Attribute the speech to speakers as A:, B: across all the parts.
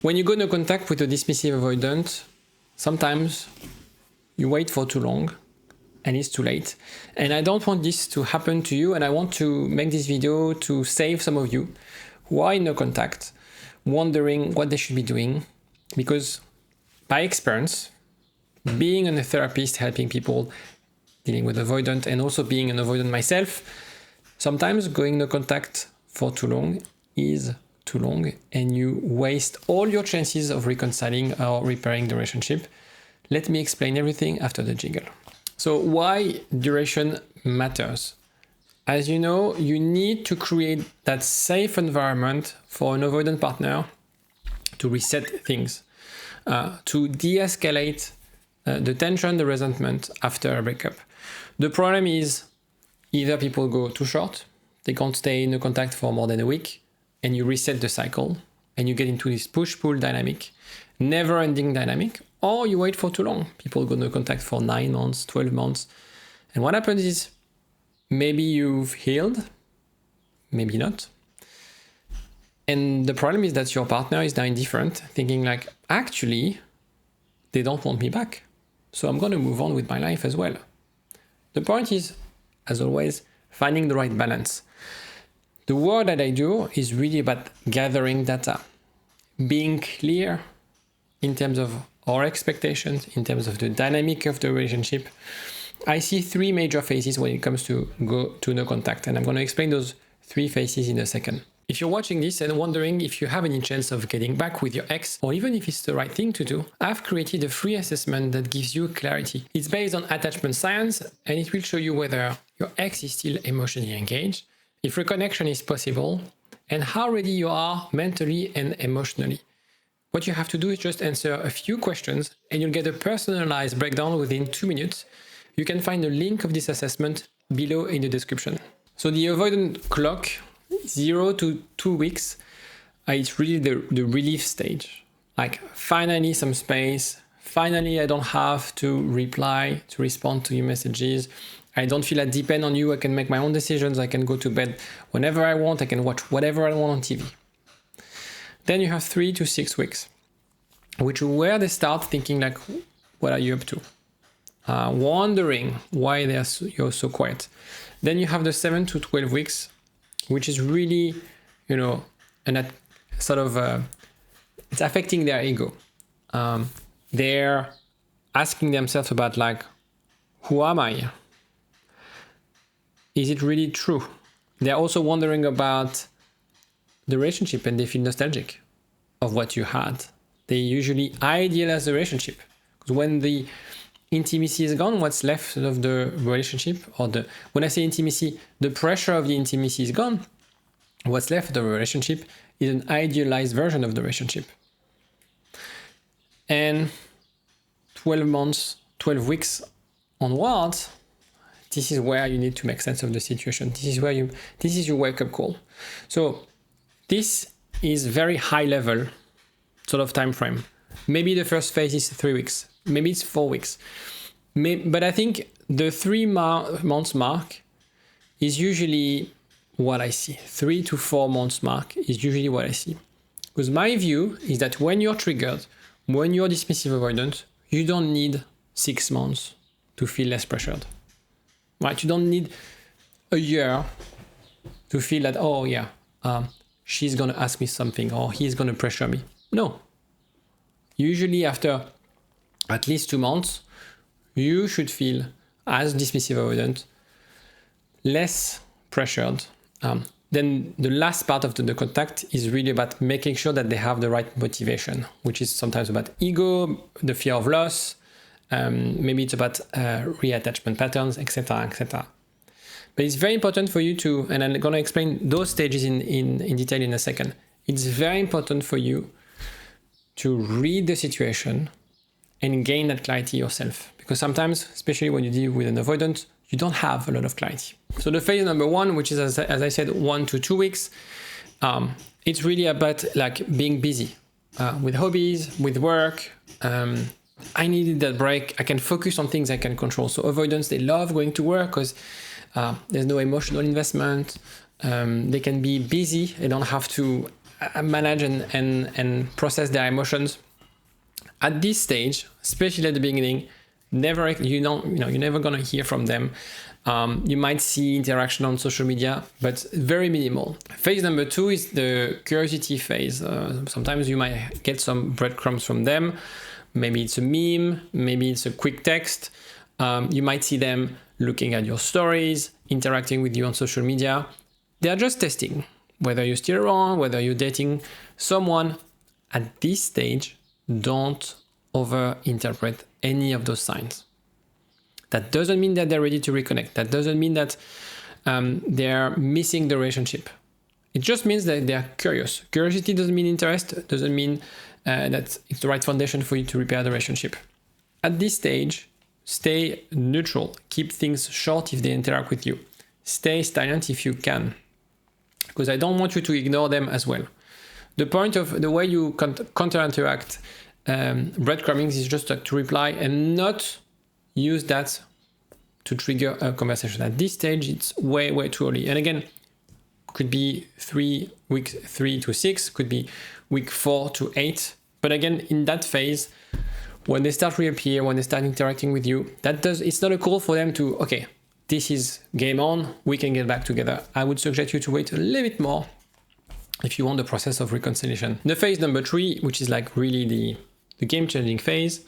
A: When you go no contact with a dismissive avoidant, sometimes you wait for too long and it's too late. And I don't want this to happen to you, and I want to make this video to save some of you who are in no contact, wondering what they should be doing. Because by experience, being a therapist, helping people dealing with avoidant, and also being an avoidant myself, sometimes going no contact for too long is too long, and you waste all your chances of reconciling or repairing the relationship. Let me explain everything after the jingle. So why duration matters? As you know, you need to create that safe environment for an avoidant partner to reset things, to de-escalate the tension, the resentment after a breakup. The problem is either people go too short, they can't stay in a contact for more than a week, and you reset the cycle and you get into this push-pull dynamic, never-ending dynamic, or you wait for too long. People go no contact for 9 months, 12 months. And what happens is maybe you've healed, maybe not. And the problem is that your partner is now indifferent, thinking like, actually, they don't want me back. So I'm going to move on with my life as well. The point is, as always, finding the right balance. The work that I do is really about gathering data, being clear in terms of our expectations, in terms of the dynamic of the relationship. I see 3 major phases when it comes to go to no contact, and I'm going to explain those 3 phases in a second. If you're watching this and wondering if you have any chance of getting back with your ex, or even if it's the right thing to do, I've created a free assessment that gives you clarity. It's based on attachment science, and it will show you whether your ex is still emotionally engaged, if reconnection is possible, and how ready you are mentally and emotionally. What you have to do is just answer a few questions, and you'll get a personalized breakdown within 2 minutes. You can find the link of this assessment below in the description. So the avoidant clock, 0 to 2 weeks, it's really the relief stage. Like, finally some space, finally I don't have to respond to your messages. I don't feel I depend on you, I can make my own decisions, I can go to bed whenever I want, I can watch whatever I want on TV. Then you have 3 to 6 weeks, which is where they start thinking like, what are you up to? Wondering why you're so quiet. Then you have the 7 to 12 weeks, which is really, it's affecting their ego. They're asking themselves about like, who am I? Is it really true? They're also wondering about the relationship, and they feel nostalgic of what you had. They usually idealize the relationship, because when the intimacy is gone, what's left of the relationship, when I say intimacy, the pressure of the intimacy is gone, what's left of the relationship is an idealized version of the relationship. And 12 weeks onwards, this is where you need to make sense of the situation. This is your wake-up call. So this is very high level sort of time frame. Maybe the first phase is 3 weeks. Maybe it's 4 weeks. But I think the 3 months mark is usually what I see. 3 to 4 months mark is usually what I see. Because my view is that when you're triggered, when you're dismissive avoidant, you don't need 6 months to feel less pressured. Right? You don't need a year to feel that, oh yeah, she's going to ask me something, or he's going to pressure me. No. Usually after at least 2 months, you should feel, as dismissive avoidant, less pressured. Then the last part of the contact is really about making sure that they have the right motivation, which is sometimes about ego, the fear of loss, maybe it's about reattachment patterns, etc., etc. But it's very important for you to, and I'm going to explain those stages in detail in a second. It's very important for you to read the situation and gain that clarity yourself. Because sometimes, especially when you deal with an avoidant, you don't have a lot of clarity. So the phase number 1, which is, as I said, 1 to 2 weeks, it's really about like being busy with hobbies, with work. I needed that break. I can focus on things I can control. So avoidants, they love going to work because there's no emotional investment. They can be busy. They don't have to manage and process their emotions. At this stage, especially at the beginning, you're never gonna hear from them. You might see interaction on social media, but very minimal. Phase number 2 is the curiosity phase. Sometimes you might get some breadcrumbs from them. Maybe it's a meme, maybe it's a quick text. You might see them looking at your stories, interacting with you on social media. They are just testing whether you're still around, whether you're dating someone. At this stage, don't over-interpret any of those signs. That doesn't mean that they're ready to reconnect. That doesn't mean that they're missing the relationship. It just means that they're curious. Curiosity doesn't mean interest, doesn't mean that it's the right foundation for you to repair the relationship. At this stage, stay neutral. Keep things short if they interact with you. Stay silent if you can, because I don't want you to ignore them as well. The point of the way you counter-interact breadcrumbings is just to reply and not use that to trigger a conversation. At this stage, it's way, way too early. And again, could be week 3 to 6, could be week 4 to 8. But again, in that phase, when they start reappear, when they start interacting with you, it's not a call for them to, okay, this is game on, we can get back together. I would suggest you to wait a little bit more if you want the process of reconciliation. The phase number 3, which is like really the game-changing phase,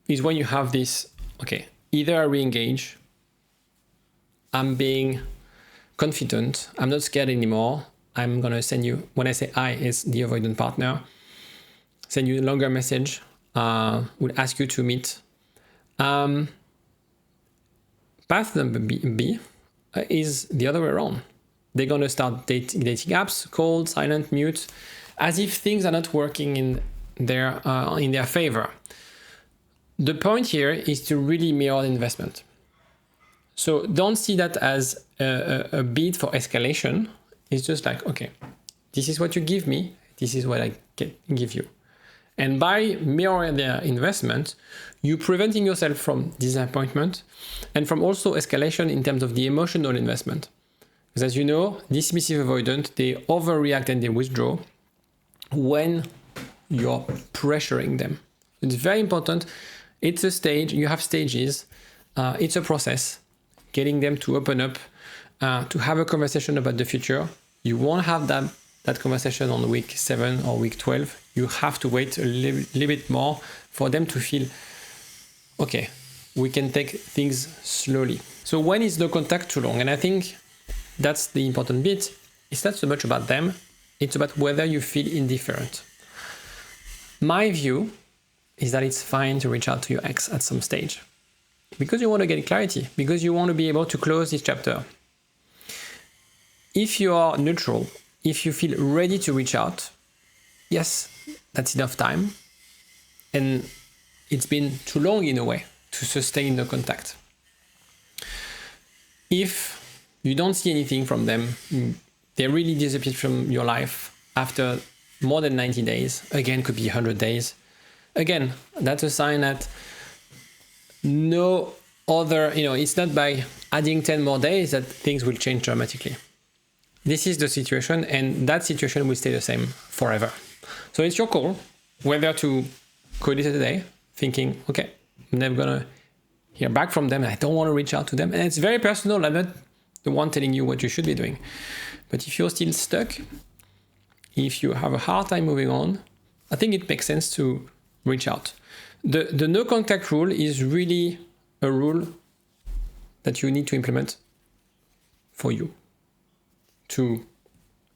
A: is when you have this, okay, either I re-engage, I'm being confident, I'm not scared anymore, I'm gonna send you, when I say I, it's the avoidant partner, send you a longer message, would ask you to meet. Path number B is the other way around. They're gonna start dating apps, cold, silent, mute, as if things are not working in their favor. The point here is to really mirror the investment. So don't see that as a bid for escalation. It's just like, okay, this is what you give me, this is what I give you. And by mirroring their investment, you're preventing yourself from disappointment and from also escalation in terms of the emotional investment. Because as you know, dismissive avoidant, they overreact and they withdraw when you're pressuring them. It's very important. It's a stage, you have stages, it's a process, getting them to open up, to have a conversation about the future. You won't have that conversation on week 7 or week 12. You have to wait a little bit more for them to feel, okay, we can take things slowly. So when is the contact too long? And I think that's the important bit. It's not so much about them, it's about whether you feel indifferent. My view is that it's fine to reach out to your ex at some stage because you want to get clarity, because you want to be able to close this chapter. If you are neutral, if you feel ready to reach out, yes, that's enough time. And it's been too long in a way to sustain the contact. If you don't see anything from them, they really disappeared from your life after more than 90 days, again, could be 100 days. Again, that's a sign that no other, it's not by adding 10 more days that things will change dramatically. This is the situation, and that situation will stay the same forever. So it's your call whether to call it a day, thinking, okay, I'm never gonna hear back from them, and I don't want to reach out to them. And it's very personal. I'm not the one telling you what you should be doing. But if you're still stuck, if you have a hard time moving on, I think it makes sense to reach out. The no contact rule is really a rule that you need to implement for you, to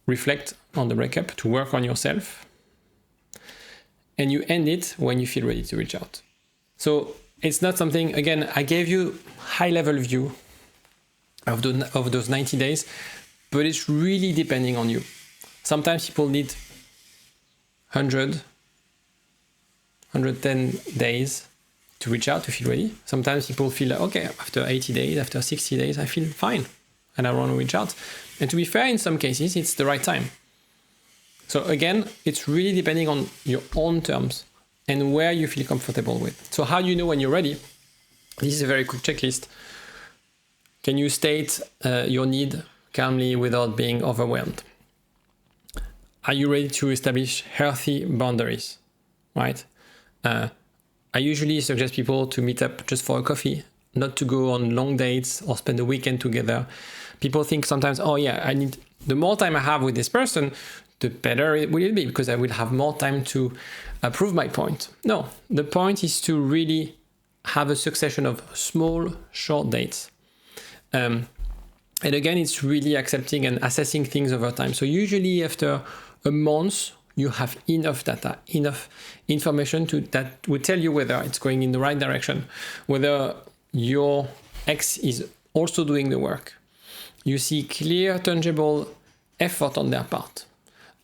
A: reflect on the breakup, to work on yourself, and you end it when you feel ready to reach out. So it's not something, again, I gave you high-level view of those 90 days, but it's really depending on you. Sometimes people need 100, 110 days to reach out, to feel ready. Sometimes people feel like, okay, after 80 days, after 60 days, I feel fine and I want to reach out. And to be fair, in some cases, it's the right time. So again, it's really depending on your own terms and where you feel comfortable with. So how do you know when you're ready? This is a very quick checklist. Can you state your need calmly without being overwhelmed? are you ready to establish healthy boundaries, right? I usually suggest people to meet up just for a coffee, not to go on long dates or spend the weekend together. People think sometimes, oh yeah, the more time I have with this person, the better it will be because I will have more time to prove my point. No, the point is to really have a succession of small, short dates. And again, it's really accepting and assessing things over time. So usually after a month, you have enough data, enough information that will tell you whether it's going in the right direction, whether your ex is also doing the work. You see clear, tangible effort on their part.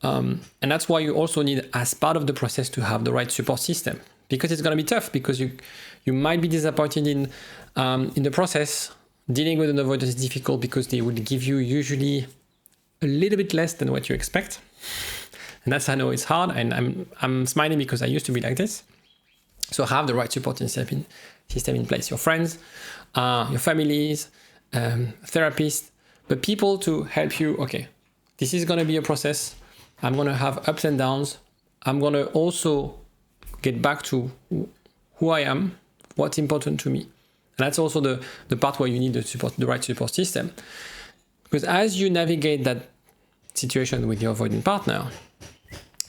A: And that's why you also need, as part of the process, to have the right support system, because it's going to be tough, because you might be disappointed in the process. Dealing with an avoidance is difficult because they would give you usually a little bit less than what you expect. And that's, I know it's hard, and I'm smiling because I used to be like this. So have the right support system in place. Your friends, your families, therapists, but people to help you. Okay, this is going to be a process. I'm going to have ups and downs. I'm going to also get back to who I am, what's important to me. And that's also the part where you need the right support system. Because as you navigate that situation with your avoidant partner,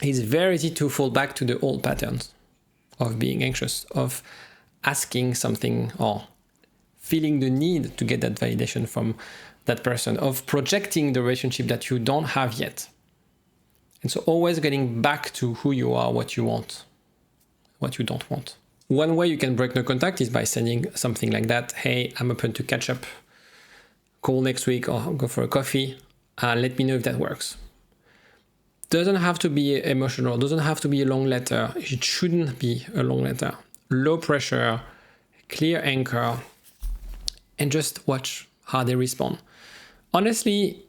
A: it's very easy to fall back to the old patterns of being anxious, of asking something or feeling the need to get that validation from that person, of projecting the relationship that you don't have yet. And so always getting back to who you are, what you want, what you don't want. One way you can break no contact is by sending something like that. Hey, I'm open to catch up, call next week or go for a coffee. Let me know if that works. Doesn't have to be emotional, doesn't have to be a long letter. It shouldn't be a long letter. Low pressure, clear anchor, and just watch how they respond. Honestly,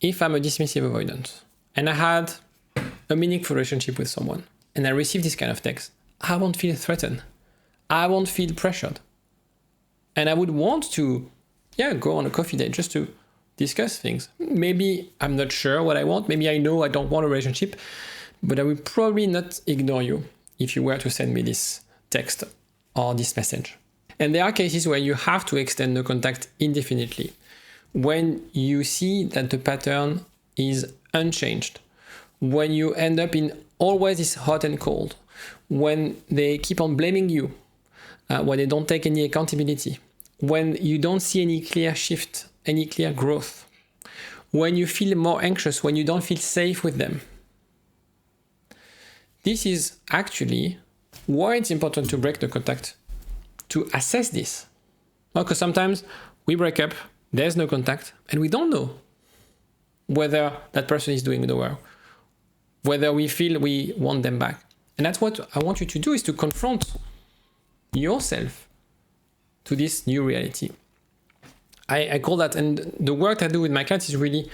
A: if I'm a dismissive avoidant and I had a meaningful relationship with someone and I receive this kind of text, I won't feel threatened. I won't feel pressured. And I would want to, go on a coffee date just to discuss things. Maybe I'm not sure what I want. Maybe I know I don't want a relationship, but I will probably not ignore you if you were to send me this text or this message. And there are cases where you have to extend the contact indefinitely. When you see that the pattern is unchanged, when you end up in always this hot and cold, when they keep on blaming you, when they don't take any accountability, when you don't see any clear shift, any clear growth, when you feel more anxious, when you don't feel safe with them. This is actually why it's important to break the contact, to assess this. Because sometimes we break up, there's no contact, and we don't know whether that person is doing the work, whether we feel we want them back. And that's what I want you to do, is to confront yourself to this new reality. I call that, and the work I do with my clients is really,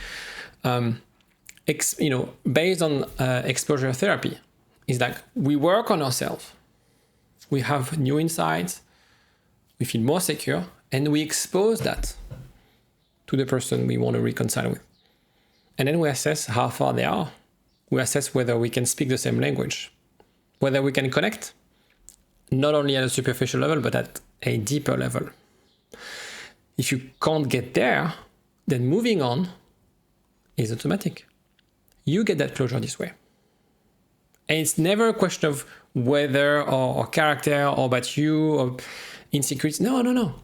A: based on exposure therapy. It's like we work on ourselves, we have new insights, we feel more secure, and we expose that to the person we want to reconcile with. And then we assess how far they are. We assess whether we can speak the same language, whether we can connect, not only at a superficial level, but at a deeper level. If you can't get there, then moving on is automatic. You get that closure this way. And it's never a question of whether or character or about you or insecurity. No.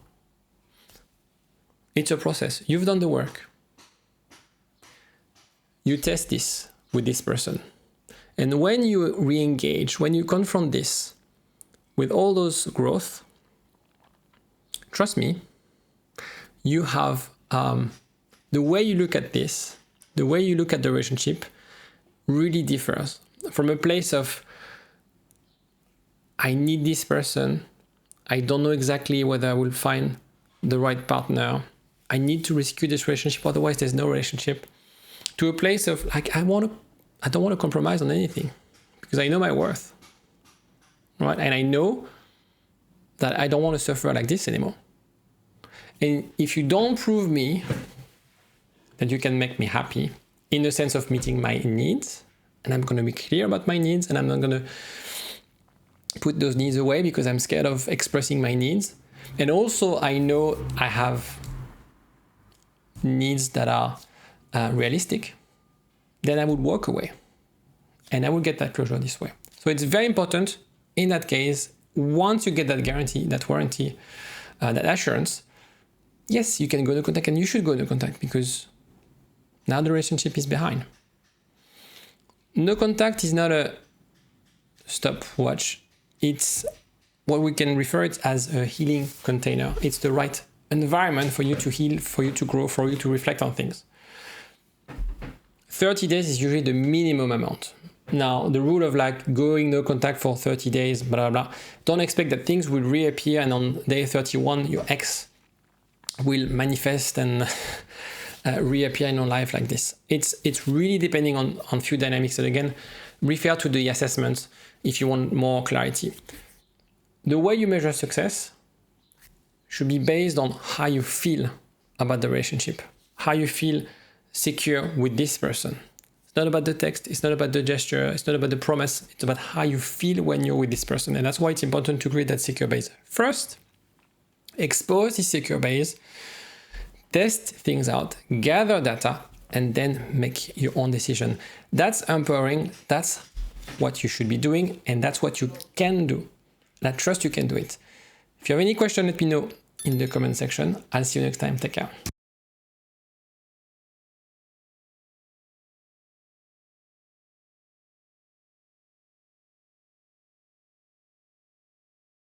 A: It's a process. You've done the work. You test this with this person. And when you re-engage, when you confront this with all those growth, trust me, you have the way you look at this, the way you look at the relationship really differs from a place of, I need this person, I don't know exactly whether I will find the right partner, I need to rescue this relationship, otherwise there's no relationship, to a place of like, I don't want to compromise on anything because I know my worth, right? And I know that I don't want to suffer like this anymore. And if you don't prove me that you can make me happy, in the sense of meeting my needs, and I'm going to be clear about my needs, and I'm not going to put those needs away because I'm scared of expressing my needs. And also I know I have needs that are realistic, then I would walk away and I would get that closure this way. So it's very important in that case, once you get that guarantee, that warranty, that assurance, yes, you can go into contact, and you should go into contact because now the relationship is behind. No contact is not a stopwatch. It's what we can refer it as a healing container. It's the right environment for you to heal, for you to grow, for you to reflect on things. 30 days is usually the minimum amount. Now, the rule of like going no contact for 30 days, blah, blah, blah. Don't expect that things will reappear and on day 31, your ex will manifest and reappear in your life like this. It's really depending on few dynamics. And again, refer to the assessment if you want more clarity. The way you measure success should be based on how you feel about the relationship, how you feel secure with this person. It's not about the text, it's not about the gesture, it's not about the promise, it's about how you feel when you're with this person. And that's why it's important to create that secure base. First, expose this secure base, test things out, gather data, and then make your own decision. That's empowering, that's what you should be doing, and that's what you can do. And I trust you can do it. If you have any question, let me know in the comment section. I'll see you next time. Take care.